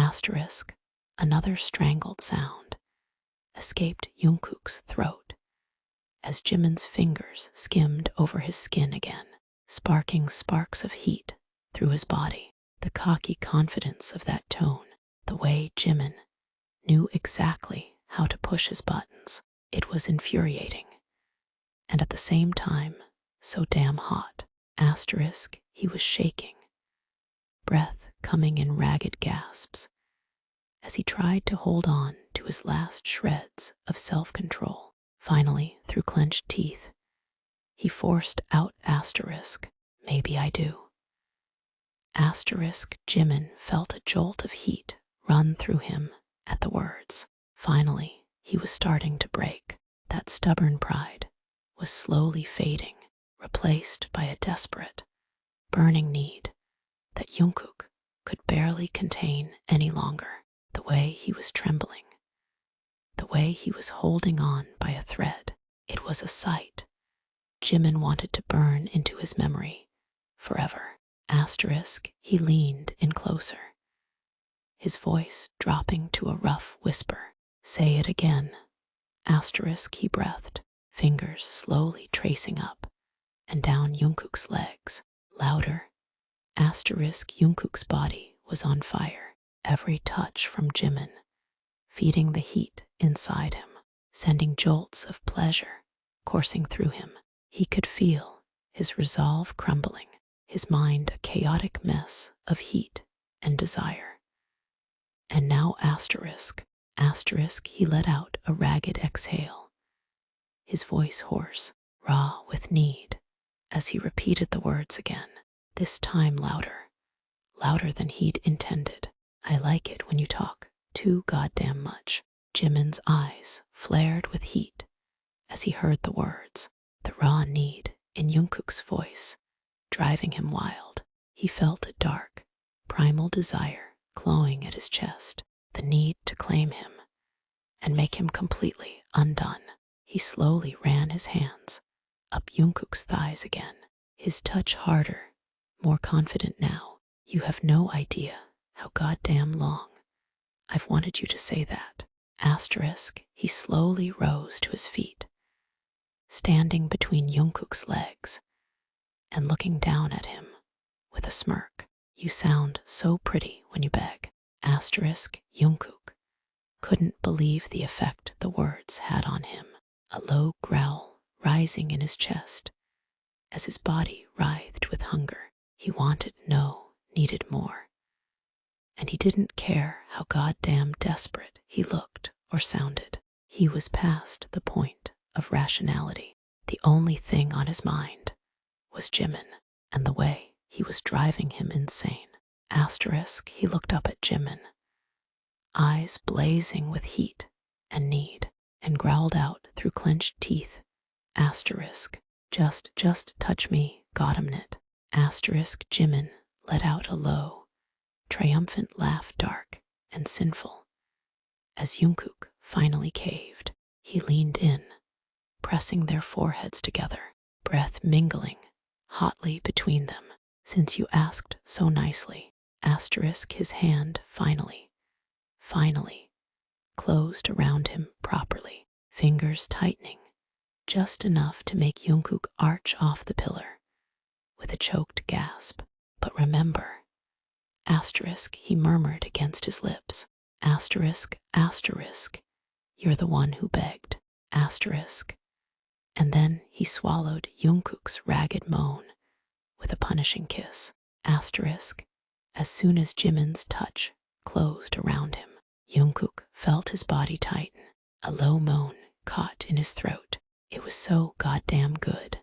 Asterisk, another strangled sound, escaped Jungkook's throat as Jimin's fingers skimmed over his skin again, sparking sparks of heat through his body. The cocky confidence of that tone, the way Jimin knew exactly how to push his buttons, it was infuriating. And at the same time, so damn hot. Asterisk, he was shaking, breath coming in ragged gasps, as he tried to hold on to his last shreds of self-control. Finally, through clenched teeth, he forced out asterisk, maybe I do. Asterisk, Jimin felt a jolt of heat run through him at the words. Finally, he was starting to break. That stubborn pride was slowly fading, replaced by a desperate, burning need that Jungkook could barely contain any longer. The way he was trembling, the way he was holding on by a thread, it was a sight Jimin wanted to burn into his memory forever. Asterisk, he leaned in closer, his voice dropping to a rough whisper. Say it again. Asterisk, he breathed, fingers slowly tracing up and down Jungkook's legs. Louder. Asterisk, Jungkook's body was on fire, every touch from Jimin feeding the heat inside him, sending jolts of pleasure coursing through him. He could feel his resolve crumbling, his mind a chaotic mess of heat and desire. And now asterisk, he let out a ragged exhale, his voice hoarse, raw with need, as he repeated the words again, this time louder than he'd intended. I like it when you talk too goddamn much. Jimin's eyes flared with heat as he heard the words, the raw need in Jungkook's voice, driving him wild. He felt a dark, primal desire clawing at his chest, the need to claim him and make him completely undone. He slowly ran his hands up Jungkook's thighs again, his touch harder, more confident now. You have no idea how goddamn long I've wanted you to say that. Asterisk, he slowly rose to his feet, standing between Jungkook's legs and looking down at him with a smirk. You sound so pretty when you beg. Asterisk, Jungkook couldn't believe the effect the words had on him, a low growl rising in his chest as his body writhed with hunger. He wanted needed more. And he didn't care how goddamn desperate he looked or sounded. He was past the point of rationality. The only thing on his mind was Jimin and the way he was driving him insane. Asterisk, he looked up at Jimin, eyes blazing with heat and need, and growled out through clenched teeth. Asterisk, just touch me, goddammit. Asterisk, Jimin let out a low, triumphant laugh, dark and sinful. As Jungkook finally caved, he leaned in, pressing their foreheads together, breath mingling hotly between them. Since you asked so nicely. Asterisk, his hand finally closed around him properly, fingers tightening just enough to make Jungkook arch off the pillar with a choked gasp. But remember, asterisk, he murmured against his lips. Asterisk, you're the one who begged. Asterisk. And then he swallowed Jungkook's ragged moan with a punishing kiss. Asterisk. As soon as Jimin's touch closed around him, Jungkook felt his body tighten, a low moan caught in his throat. It was so goddamn good,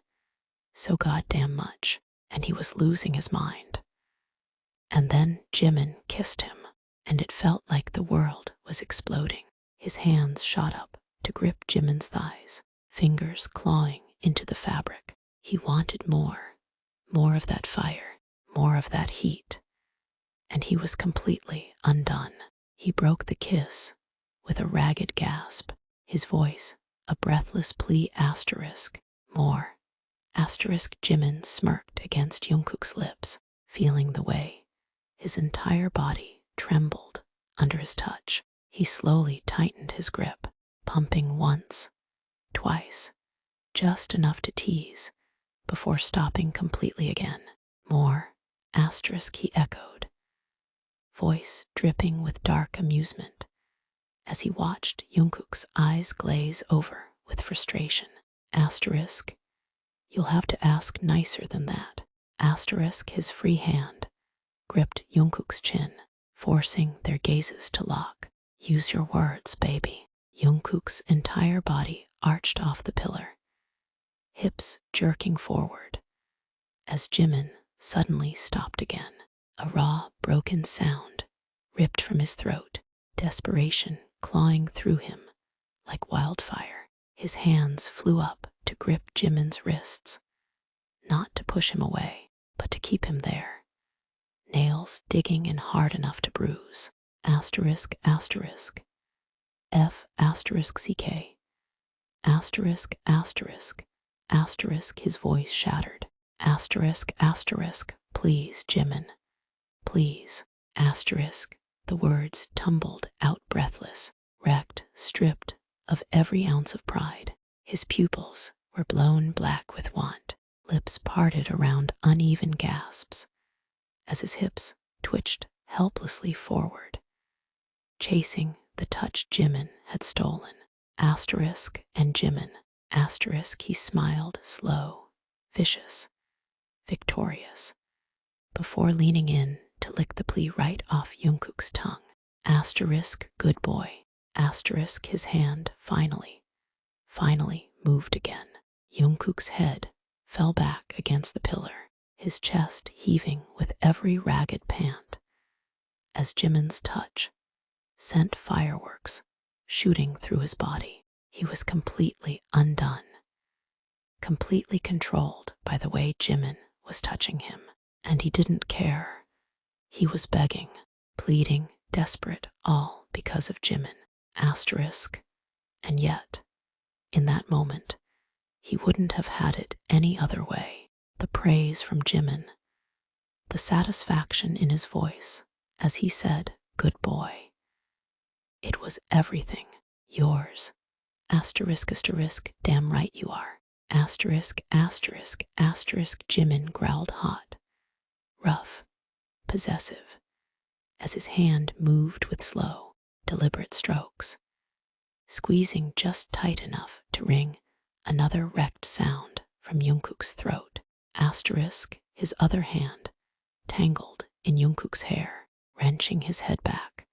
so goddamn much, and he was losing his mind. And then Jimin kissed him, and it felt like the world was exploding. His hands shot up to grip Jimin's thighs, fingers clawing into the fabric. He wanted more of that fire, more of that heat, and he was completely undone. He broke the kiss with a ragged gasp, his voice a breathless plea. Asterisk. More. Asterisk. Jimin smirked against Jungkook's lips, feeling the way his entire body trembled under his touch. He slowly tightened his grip, pumping once, twice, just enough to tease, before stopping completely again. More, asterisk, he echoed, voice dripping with dark amusement, as he watched Jungkook's eyes glaze over with frustration. Asterisk, you'll have to ask nicer than that. Asterisk, his free hand gripped Jungkook's chin, forcing their gazes to lock. Use your words, baby. Jungkook's entire body arched off the pillar, hips jerking forward, as Jimin suddenly stopped again. A raw, broken sound ripped from his throat, desperation clawing through him like wildfire. His hands flew up to grip Jimin's wrists, not to push him away, but to keep him there, nails digging in hard enough to bruise. Asterisk, asterisk, F asterisk CK, asterisk, asterisk, asterisk, his voice shattered. Asterisk, asterisk, please, Jimin, please. Asterisk, the words tumbled out breathless, wrecked, stripped of every ounce of pride. His pupils were blown black with want, lips parted around uneven gasps, as his hips twitched helplessly forward, chasing the touch Jimin had stolen. Asterisk and Jimin, asterisk, he smiled, slow, vicious, victorious, before leaning in to lick the plea right off Jungkook's tongue. Asterisk, good boy. Asterisk, his hand finally moved again. Jungkook's head fell back against the pillar, his chest heaving with every ragged pant, as Jimin's touch sent fireworks shooting through his body. He was completely undone, completely controlled by the way Jimin was touching him, and he didn't care. He was begging, pleading, desperate, all because of Jimin. Asterisk, and yet, in that moment, he wouldn't have had it any other way. The praise from Jimin, the satisfaction in his voice as he said, good boy. It was everything. Yours. Asterisk, asterisk, damn right you are. Asterisk, asterisk, asterisk, Jimin growled hot, rough, possessive, as his hand moved with slow, deliberate strokes, squeezing just tight enough to wring another wrecked sound from Jungkook's throat. Asterisk, his other hand tangled in Jungkook's hair, wrenching his head back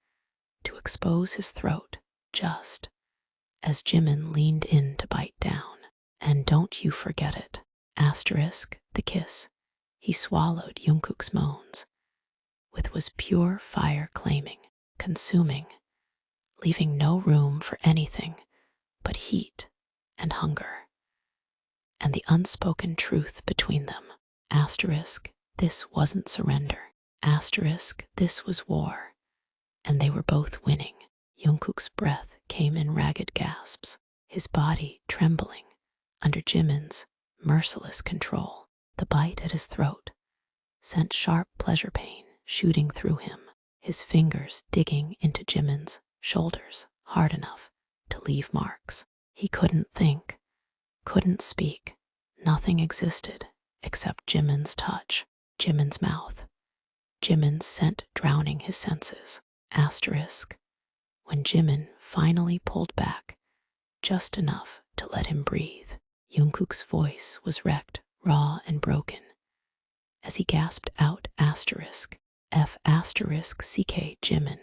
to expose his throat just as Jimin leaned in to bite down. And don't you forget it. Asterisk, the kiss he swallowed Jungkook's moans with was pure fire, claiming, consuming, leaving no room for anything but heat and hunger. And the unspoken truth between them. Asterisk, this wasn't surrender. Asterisk, this was war, and they were both winning. Jungkook's breath came in ragged gasps, his body trembling under Jimin's merciless control. The bite at his throat sent sharp pleasure pain shooting through him, his fingers digging into Jimin's shoulders hard enough to leave marks. He couldn't think, couldn't speak. Nothing existed except Jimin's touch, Jimin's mouth, Jimin's scent drowning his senses. Asterisk, when Jimin finally pulled back just enough to let him breathe, Jungkook's voice was wrecked, raw and broken, as he gasped out asterisk, F asterisk CK Jimin,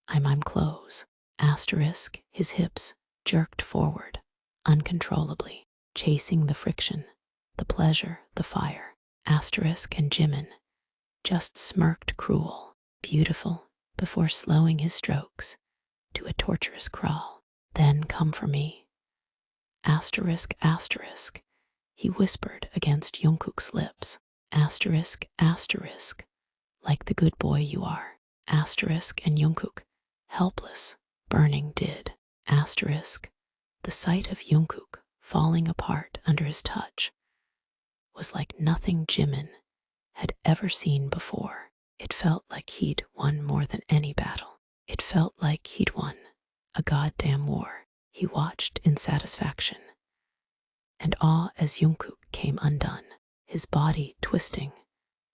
I'm close. Asterisk, his hips jerked forward, uncontrollably, chasing the friction, the pleasure, the fire. Asterisk and Jimin just smirked cruel, beautiful, before slowing his strokes to a torturous crawl. Then come for me. Asterisk, asterisk, he whispered against Jungkook's lips. Asterisk, asterisk, like the good boy you are. Asterisk and Jungkook, helpless, burning, did. Asterisk, the sight of Jungkook falling apart under his touch was like nothing Jimin had ever seen before. It felt like he'd won more than any battle. It felt like he'd won a goddamn war. He watched in satisfaction and awe as Jungkook came undone, his body twisting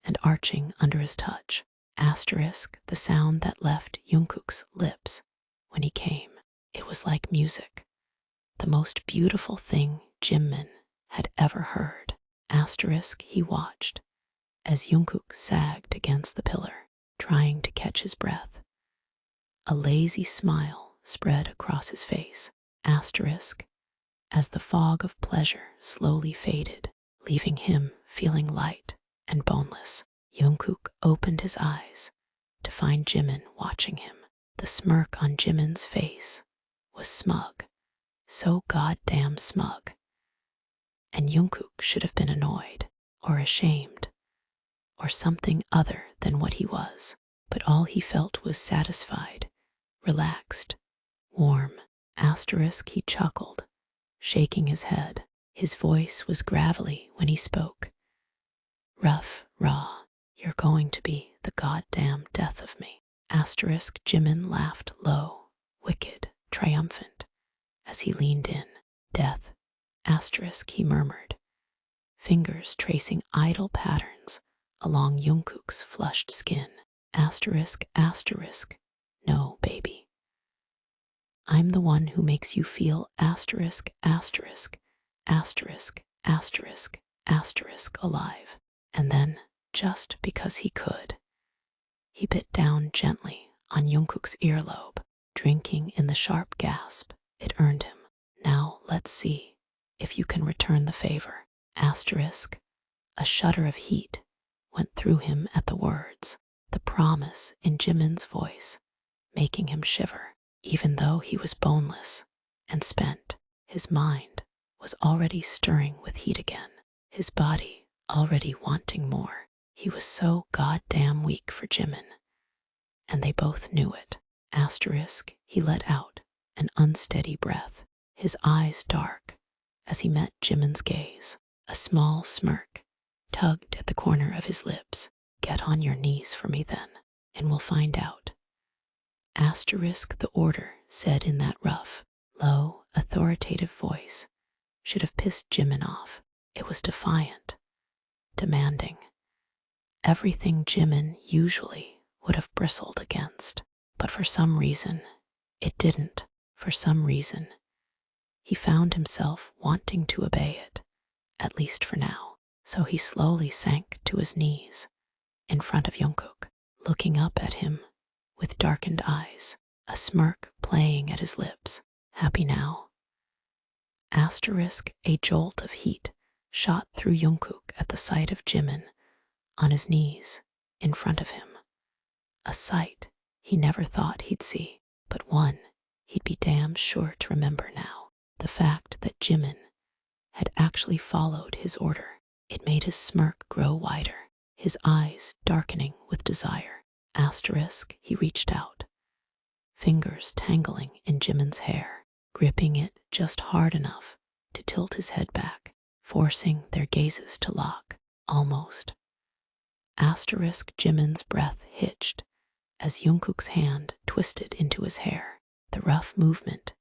and arching under his touch. Asterisk, the sound that left Jungkook's lips when he came. It was like music, the most beautiful thing Jimin had ever heard. Asterisk, he watched as Jungkook sagged against the pillar, trying to catch his breath. A lazy smile spread across his face. Asterisk, as the fog of pleasure slowly faded, leaving him feeling light and boneless. Jungkook opened his eyes to find Jimin watching him. The smirk on Jimin's face was smug, so goddamn smug. And Jungkook should have been annoyed or ashamed or something other than what he was. But all he felt was satisfied, relaxed, warm. Asterisk, he chuckled, shaking his head. His voice was gravelly when he spoke. Rough, raw, you're going to be the goddamn death of me. Asterisk, Jimin laughed low, wicked, triumphant, as he leaned in. Death. Asterisk, he murmured, fingers tracing idle patterns along Jungkook's flushed skin. Asterisk, asterisk, no, baby. I'm the one who makes you feel asterisk, asterisk, asterisk, asterisk, asterisk alive. And then, just because he could, he bit down gently on Jungkook's earlobe, drinking in the sharp gasp it earned him. Now let's see if you can return the favor. Asterisk, a shudder of heat went through him at the words, the promise in Jimin's voice, making him shiver. Even though he was boneless and spent, his mind was already stirring with heat again, his body already wanting more. He was so goddamn weak for Jimin, and they both knew it. Asterisk, he let out an unsteady breath, his eyes dark as he met Jimin's gaze. A small smirk tugged at the corner of his lips. Get on your knees for me then, and we'll find out. Asterisk, the order said in that rough, low, authoritative voice should have pissed Jimin off. It was defiant, demanding, everything Jimin usually would have bristled against. But for some reason, it didn't. For some reason, he found himself wanting to obey it, at least for now. So he slowly sank to his knees in front of Jungkook, looking up at him with darkened eyes, a smirk playing at his lips. Happy now? Asterisk, a jolt of heat shot through Jungkook at the sight of Jimin on his knees in front of him. A sight he never thought he'd see, but one he'd be damn sure to remember now. The fact that Jimin had actually followed his order. It made his smirk grow wider, his eyes darkening with desire. Asterisk, he reached out, fingers tangling in Jimin's hair, gripping it just hard enough to tilt his head back, forcing their gazes to lock, almost. Asterisk, Jimin's breath hitched as Jungkook's hand twisted into his hair, the rough movement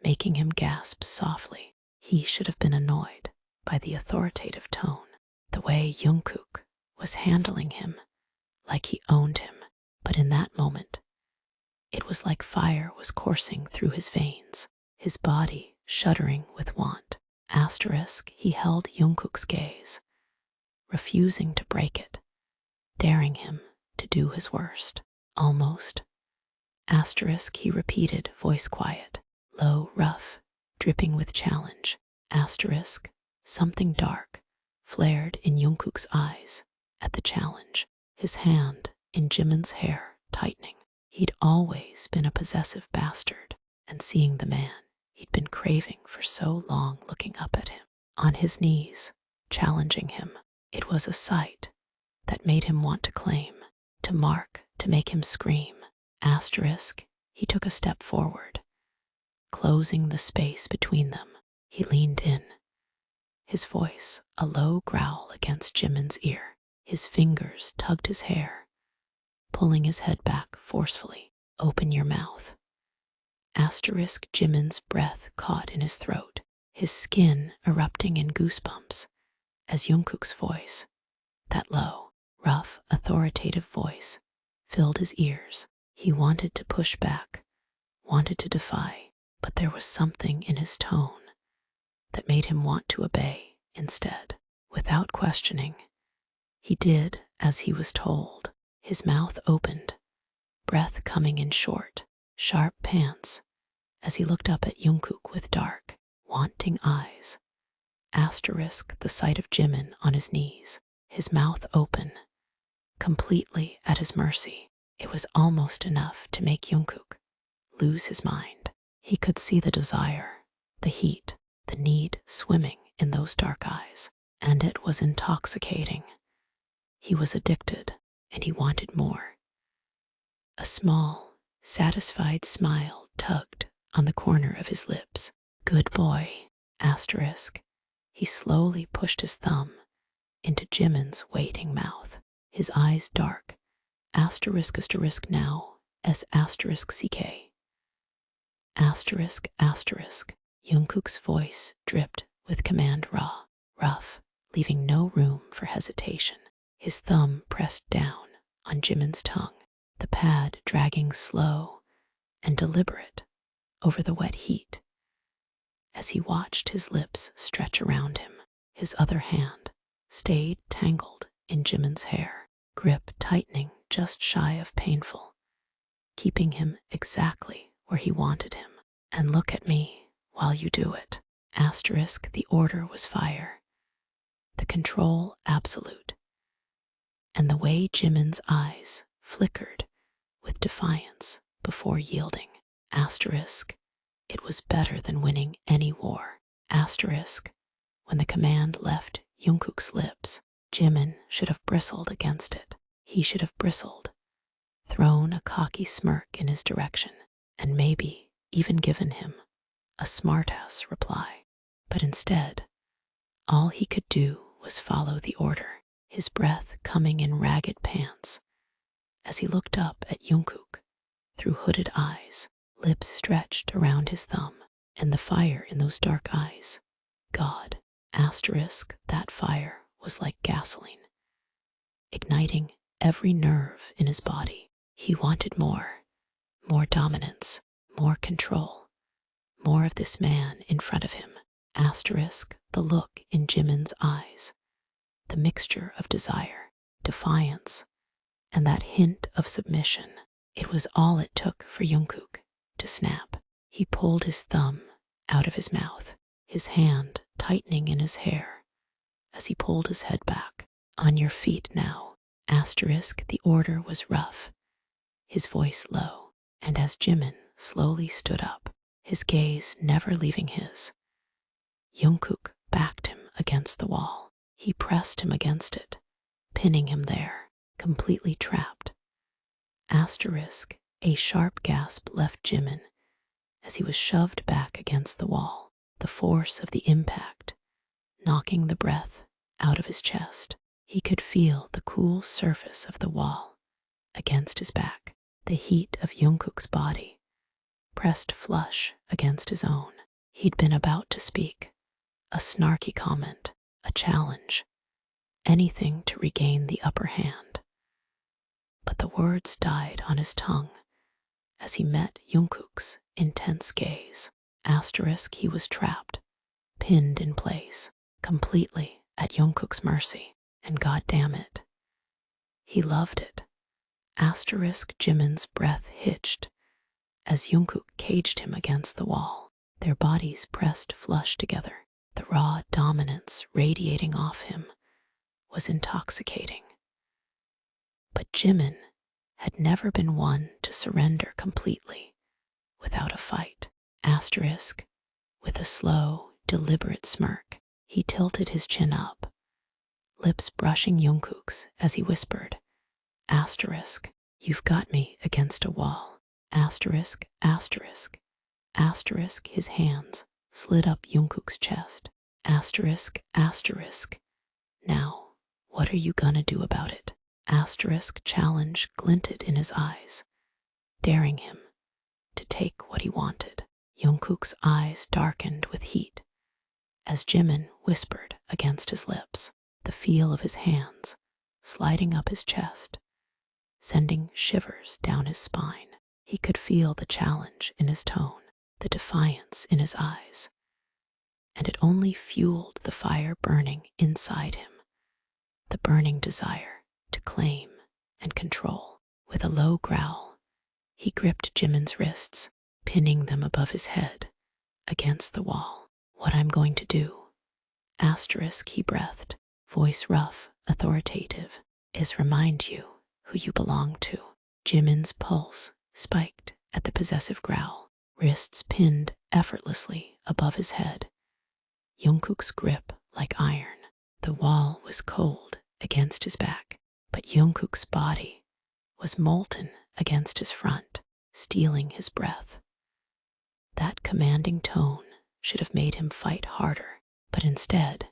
making him gasp softly. He should have been annoyed by the authoritative tone, the way Jungkook was handling him like he owned him. But in that moment, it was like fire was coursing through his veins, his body shuddering with want. Asterisk, he held Jungkook's gaze, refusing to break it, daring him to do his worst. Almost. Asterisk, he repeated, voice quiet, low, rough, dripping with challenge. Asterisk, something dark flared in Jungkook's eyes at the challenge, his hand in Jimin's hair tightening. He'd always been a possessive bastard, and seeing the man he'd been craving for so long looking up at him, on his knees, challenging him, it was a sight that made him want to claim, to mark, to make him scream. Asterisk, he took a step forward, closing the space between them. He leaned in, his voice a low growl against Jimin's ear. His fingers tugged his hair, pulling his head back forcefully. Open your mouth. Asterisk Jimin's breath caught in his throat, his skin erupting in goosebumps as Jungkook's voice, that low, rough, authoritative voice, filled his ears. He wanted to push back, wanted to defy, but there was something in his tone that made him want to obey instead. Without questioning, he did as he was told. His mouth opened, breath coming in short, sharp pants as he looked up at Jungkook with dark, wanting eyes. Asterisk the sight of Jimin on his knees, his mouth open, completely at his mercy. It was almost enough to make Jungkook lose his mind. He could see the desire, the heat, the need swimming in those dark eyes, and it was intoxicating. He was addicted, and he wanted more. A small, satisfied smile tugged on the corner of his lips. Good boy, asterisk. He slowly pushed his thumb into Jimin's waiting mouth, his eyes dark, asterisk now, as asterisk ck. Asterisk asterisk. Jungkook's voice dripped with command rough, leaving no room for hesitation. His thumb pressed down on Jimin's tongue, the pad dragging slow and deliberate over the wet heat. As he watched his lips stretch around him, his other hand stayed tangled in Jimin's hair, grip tightening just shy of painful, keeping him exactly where he wanted him. And look at me while you do it. Asterisk, the order was fire, the control absolute, and the way Jimin's eyes flickered with defiance before yielding. Asterisk, it was better than winning any war. Asterisk, when the command left Jungkook's lips, Jimin should have bristled against it. He should have bristled, thrown a cocky smirk in his direction, and maybe even given him a smartass reply. But instead, all he could do was follow the order, his breath coming in ragged pants as he looked up at Jungkook through hooded eyes, lips stretched around his thumb, and the fire in those dark eyes. God, asterisk, that fire was like gasoline, igniting every nerve in his body. He wanted more dominance, more control, more of this man in front of him. Asterisk, the look in Jimin's eyes, the mixture of desire, defiance, and that hint of submission. It was all it took for Jungkook to snap. He pulled his thumb out of his mouth, his hand tightening in his hair as he pulled his head back. On your feet now. Asterisk, the order was rough, his voice low, and as Jimin slowly stood up, his gaze never leaving his, Jungkook backed him against the wall. He pressed him against it, pinning him there, completely trapped. Asterisk, a sharp gasp left Jimin as he was shoved back against the wall, the force of the impact knocking the breath out of his chest. He could feel the cool surface of the wall against his back, the heat of Jungkook's body pressed flush against his own. He'd been about to speak, a snarky comment, a challenge, anything to regain the upper hand. But the words died on his tongue as he met Jungkook's intense gaze. Asterisk, he was trapped, pinned in place, completely at Jungkook's mercy. And God damn it, he loved it. Asterisk, Jimin's breath hitched as Jungkook caged him against the wall, their bodies pressed flush together. The raw dominance radiating off him was intoxicating. But Jimin had never been one to surrender completely without a fight. Asterisk, with a slow, deliberate smirk, he tilted his chin up, lips brushing Jungkook's as he whispered, asterisk, you've got me against a wall. Asterisk, asterisk, asterisk, his hands slid up Jungkook's chest. Asterisk, asterisk. Now, what are you gonna do about it? Asterisk, challenge glinted in his eyes, daring him to take what he wanted. Jungkook's eyes darkened with heat as Jimin whispered against his lips, the feel of his hands sliding up his chest, sending shivers down his spine. He could feel the challenge in his tone, the defiance in his eyes, and it only fueled the fire burning inside him, the burning desire to claim and control. With a low growl, he gripped Jimin's wrists, pinning them above his head against the wall. What I'm going to do, asterisk, he breathed, voice rough, authoritative, is remind you who you belong to. Jimin's pulse spiked at the possessive growl, wrists pinned effortlessly above his head. Jungkook's grip like iron. The wall was cold against his back, but Jungkook's body was molten against his front, stealing his breath. That commanding tone should have made him fight harder, but instead,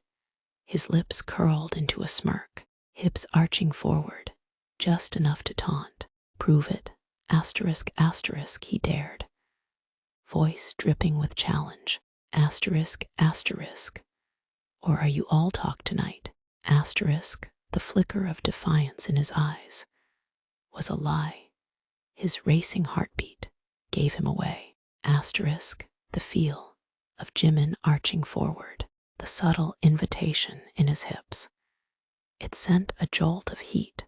his lips curled into a smirk, hips arching forward, just enough to taunt. Prove it, asterisk, asterisk, he dared, voice dripping with challenge, asterisk, asterisk, or are you all talk tonight, asterisk. The flicker of defiance in his eyes was a lie. His racing heartbeat gave him away, asterisk. The feel of Jimin arching forward, the subtle invitation in his hips. It sent a jolt of heat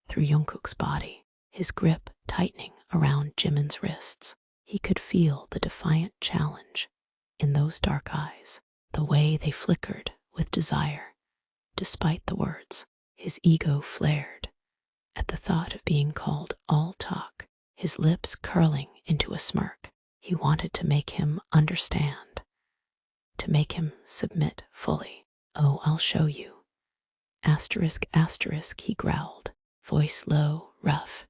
through Jungkook's body, his grip tightening around Jimin's wrists. He could feel the defiant challenge in those dark eyes, the way they flickered with desire, despite the words. His ego flared at the thought of being called all talk, his lips curling into a smirk. He wanted to make him understand, to make him submit fully. Oh, I'll show you, asterisk, asterisk, he growled, voice low, rough,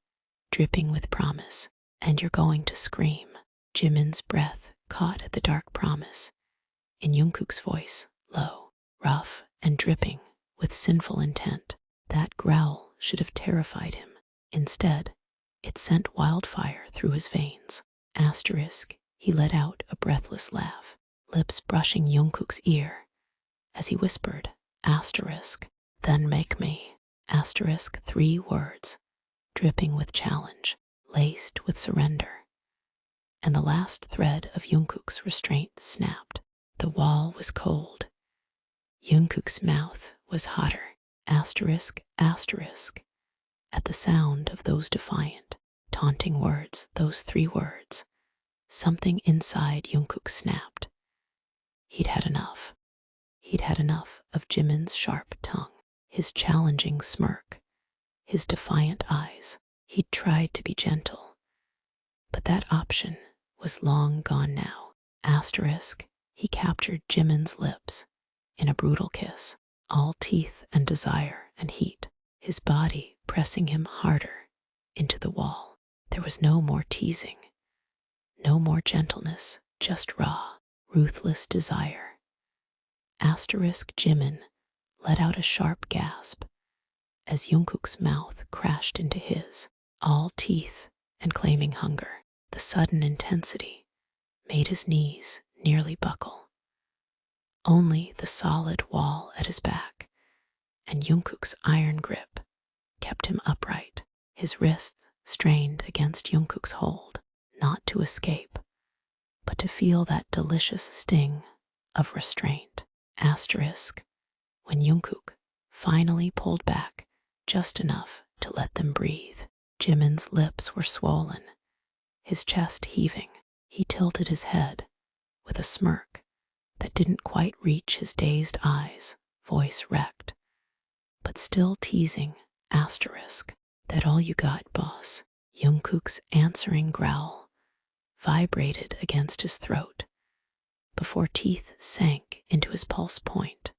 dripping with promise. And you're going to scream. Jimin's breath caught at the dark promise in Jungkook's voice, low, rough, and dripping with sinful intent. That growl should have terrified him. Instead, it sent wildfire through his veins. Asterisk, he let out a breathless laugh, lips brushing Jungkook's ear as he whispered, asterisk, then make me, asterisk, 3 words, dripping with challenge, laced with surrender. And the last thread of Jungkook's restraint snapped. The wall was cold. Jungkook's mouth was hotter, asterisk, asterisk, at the sound of those defiant, taunting words, those 3 words. Something inside Jungkook snapped. He'd had enough. He'd had enough of Jimin's sharp tongue, his challenging smirk, his defiant eyes. He'd tried to be gentle, but that option was long gone now. Asterisk, he captured Jimin's lips in a brutal kiss, all teeth and desire and heat, his body pressing him harder into the wall. There was no more teasing, no more gentleness, just raw, ruthless desire. Asterisk, Jimin let out a sharp gasp as Jungkook's mouth crashed into his, all teeth and claiming hunger. The sudden intensity made his knees nearly buckle. Only the solid wall at his back and Jungkook's iron grip kept him upright, his wrists strained against Jungkook's hold, not to escape, but to feel that delicious sting of restraint. Asterisk, when Jungkook finally pulled back just enough to let them breathe, Jimin's lips were swollen, his chest heaving. He tilted his head with a smirk that didn't quite reach his dazed eyes, voice wrecked, but still teasing, asterisk, that all you got, boss. Jungkook's answering growl vibrated against his throat before teeth sank into his pulse point.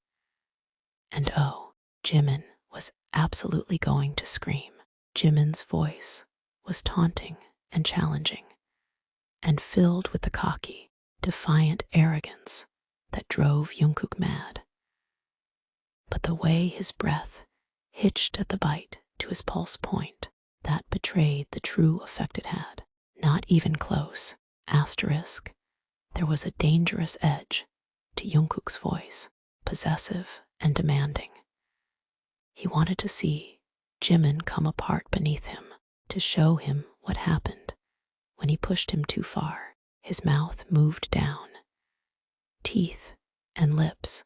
And oh, Jimin was absolutely going to scream. Jimin's voice was taunting and challenging, and filled with the cocky, defiant arrogance that drove Jungkook mad. But the way his breath hitched at the bite to his pulse point, that betrayed the true effect it had. Not even close. Asterisk. There was a dangerous edge to Jungkook's voice, possessive and demanding. He wanted to see Jimin come apart beneath him, to show him what happened when he pushed him too far. His mouth moved down, teeth and lips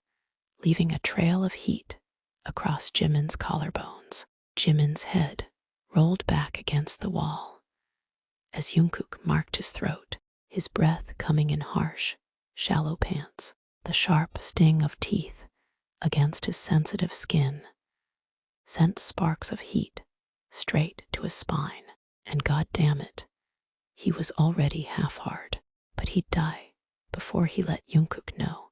leaving a trail of heat across Jimin's collarbones. Jimin's head rolled back against the wall as Jungkook marked his throat, his breath coming in harsh, shallow pants, the sharp sting of teeth against his sensitive skin sent sparks of heat straight to his spine. And god damn it, he was already half hard, but he'd die before he let Jungkook know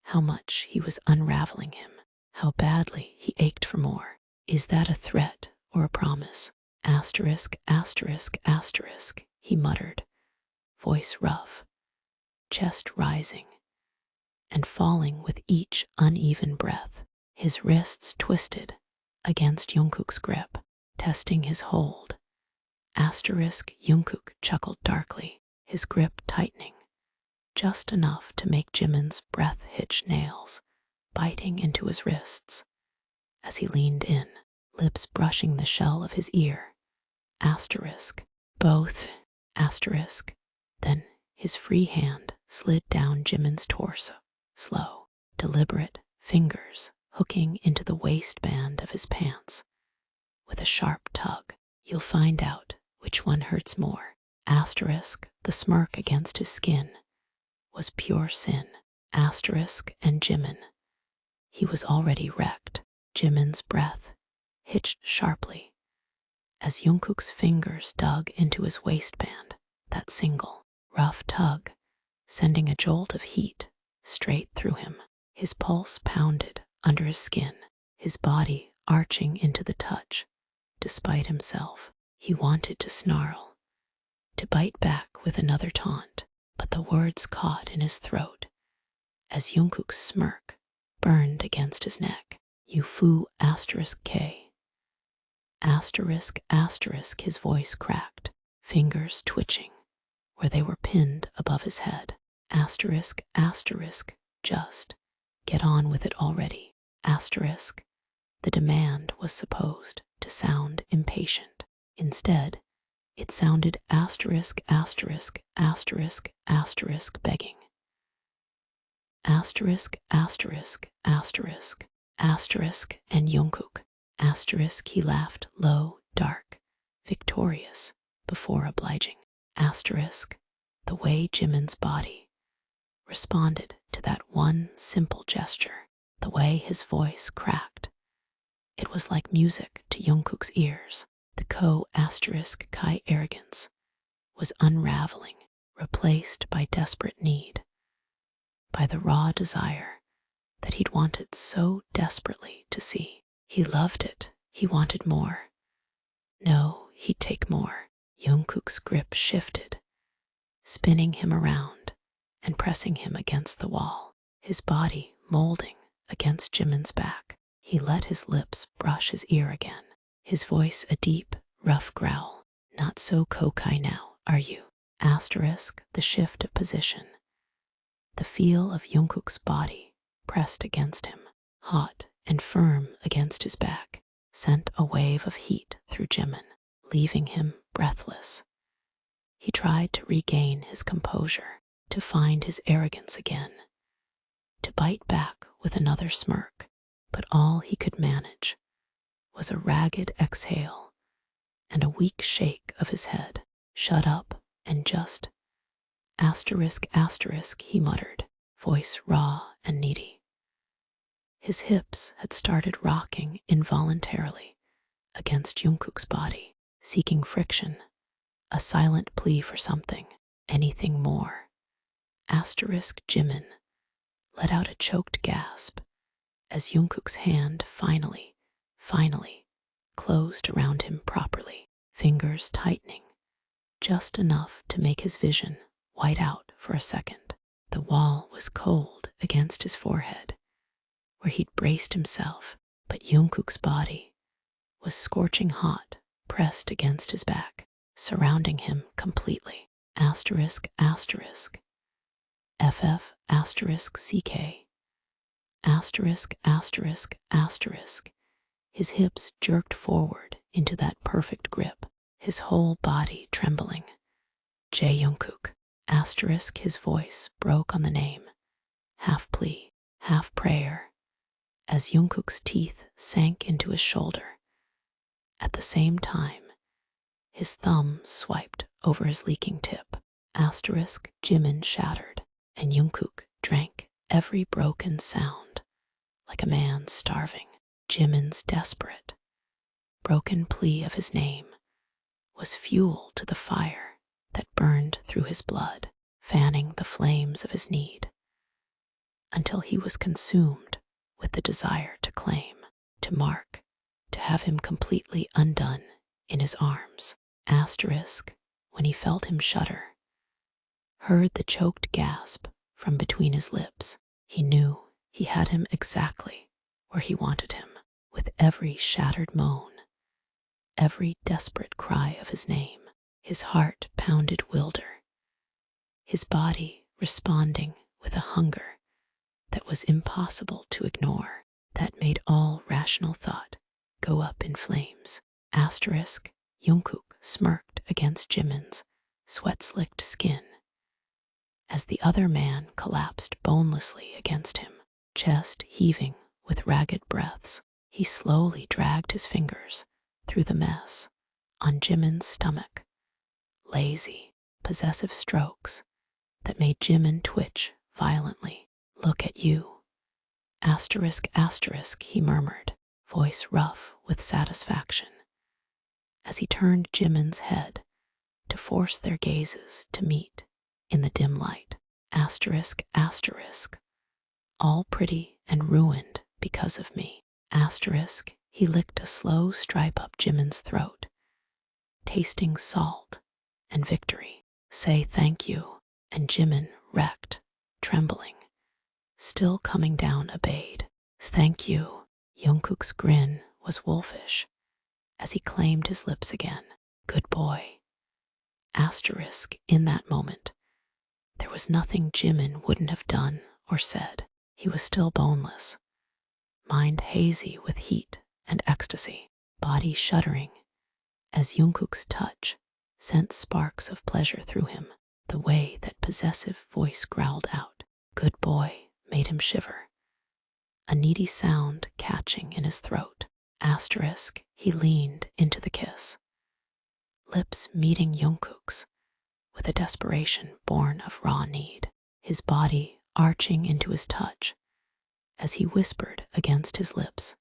how much he was unraveling him, how badly he ached for more. Is that a threat or a promise? Asterisk, asterisk, asterisk, he muttered, voice rough, chest rising and falling with each uneven breath. His wrists twisted against Jungkook's grip, testing his hold. Asterisk, Jungkook chuckled darkly, his grip tightening, just enough to make Jimin's breath hitch nails, biting into his wrists as he leaned in, lips brushing the shell of his ear. Asterisk, both. Asterisk. Then his free hand slid down Jimin's torso, slow, deliberate fingers hooking into the waistband of his pants. With a sharp tug, you'll find out which one hurts more. Asterisk, the smirk against his skin was pure sin. Asterisk, and Jimin. He was already wrecked. Jimin's breath hitched sharply as Jungkook's fingers dug into his waistband, that single, rough tug, sending a jolt of heat straight through him. His pulse pounded under his skin, his body arching into the touch. Despite himself, he wanted to snarl, to bite back with another taunt, but the words caught in his throat as Jungkook's smirk burned against his neck. You foo asterisk K. Asterisk asterisk, his voice cracked, fingers twitching where they were pinned above his head. Asterisk asterisk, just get on with it already. Asterisk. The demand was supposed to sound impatient. Instead, it sounded asterisk asterisk asterisk asterisk begging. Asterisk asterisk asterisk asterisk, and Jungkook. Asterisk, he laughed low, dark, victorious, before obliging. Asterisk, the way Jimin's body responded to that one simple gesture, the way his voice cracked. It was like music to Jungkook's ears. The co-asterisk Kai arrogance was unraveling, replaced by desperate need, by the raw desire that he'd wanted so desperately to see. He loved it. He wanted more. No, he'd take more. Jungkook's grip shifted, spinning him around and pressing him against the wall, his body molding against Jimin's back. He let his lips brush his ear again, his voice a deep, rough growl. Not so cocky now, are you? Asterisk, the shift of position, the feel of Jungkook's body pressed against him, hot and firm against his back, sent a wave of heat through Jimin, leaving him breathless. He tried to regain his composure, to find his arrogance again, to bite back with another smirk, but all he could manage was a ragged exhale and a weak shake of his head. Shut up and just asterisk asterisk, he muttered, voice raw and needy. His hips had started rocking involuntarily against Jungkook's body, seeking friction, a silent plea for something, anything more. Asterisk, Jimin let out a choked gasp as Jungkook's hand finally closed around him properly, fingers tightening, just enough to make his vision white out for a second. The wall was cold against his forehead, where he'd braced himself, but Jungkook's body was scorching hot, pressed against his back. surrounding him completely. Asterisk, asterisk, FF, asterisk, CK, asterisk, asterisk, asterisk. His hips jerked forward into that perfect grip, his whole body trembling. Jungkook, asterisk, his voice broke on the name, half plea, half prayer, as Jungkook's teeth sank into his shoulder. At the same time, his thumb swiped over his leaking tip. Asterisk, Jimin shattered, and Jungkook drank every broken sound, like a man starving. Jimin's desperate, broken plea of his name was fuel to the fire that burned through his blood, fanning the flames of his need, until he was consumed with the desire to claim, to mark, to have him completely undone in his arms. Asterisk, when he felt him shudder, heard the choked gasp from between his lips, he knew he had him exactly where he wanted him. With every shattered moan, every desperate cry of his name, his heart pounded wilder, his body responding with a hunger that was impossible to ignore, that made all rational thought go up in flames. Asterisk, Jungkook smirked against Jimin's sweat-slicked skin as the other man collapsed bonelessly against him, chest heaving with ragged breaths. He slowly dragged his fingers through the mess on Jimin's stomach, lazy, possessive strokes that made Jimin twitch violently. Look at you. Asterisk, asterisk, he murmured, voice rough with satisfaction, as he turned Jimin's head to force their gazes to meet in the dim light. Asterisk, asterisk, all pretty and ruined because of me. Asterisk, he licked a slow stripe up Jimin's throat, tasting salt and victory. Say thank you, and Jimin, wrecked, trembling, still coming down, obeyed. Thank you. Jungkook's grin was wolfish as he claimed his lips again. Good boy. Asterisk, in that moment, there was nothing Jimin wouldn't have done or said. He was still boneless, mind hazy with heat and ecstasy, body shuddering as Jungkook's touch sent sparks of pleasure through him. The way that possessive voice growled out, good boy, made him shiver, a needy sound catching in his throat. Asterisk, he leaned into the kiss, lips meeting Jungkook's with a desperation born of raw need, his body arching into his touch as he whispered against his lips,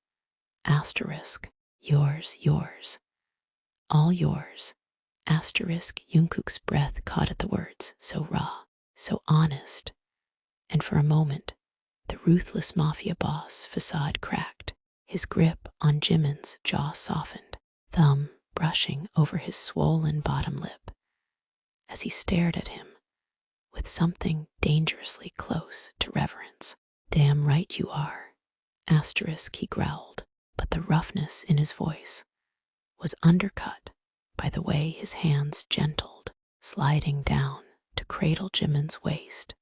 asterisk, yours, yours, all yours. Asterisk, Jungkook's breath caught at the words, so raw, so honest, and for a moment, the ruthless mafia boss facade cracked, his grip on Jimin's jaw softened, thumb brushing over his swollen bottom lip as he stared at him with something dangerously close to reverence. Damn right you are. Asterisk, he growled, but the roughness in his voice was undercut by the way his hands gentled, sliding down to cradle Jimin's waist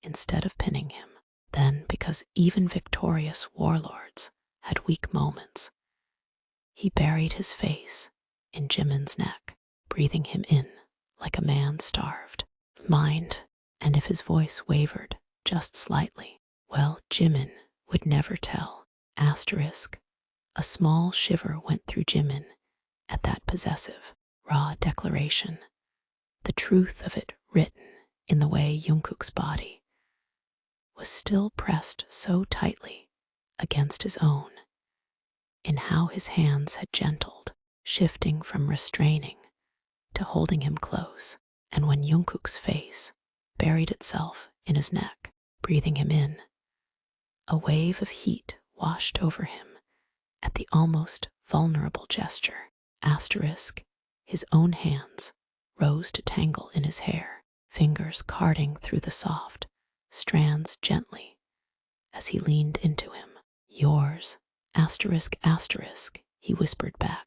instead of pinning him. Then, because even victorious warlords had weak moments, he buried his face in Jimin's neck, breathing him in like a man starved. Mind, and if his voice wavered just slightly, well, Jimin would never tell. Asterisk, a small shiver went through Jimin at that possessive, raw declaration, the truth of it written in the way Jungkook's body was still pressed so tightly against his own, in how his hands had gentled, shifting from restraining to holding him close, and when Jungkook's face buried itself in his neck, breathing him in, a wave of heat washed over him at the almost vulnerable gesture. Asterisk, his own hands rose to tangle in his hair, fingers carding through the soft strands gently as he leaned into him. Yours, asterisk, asterisk, he whispered back,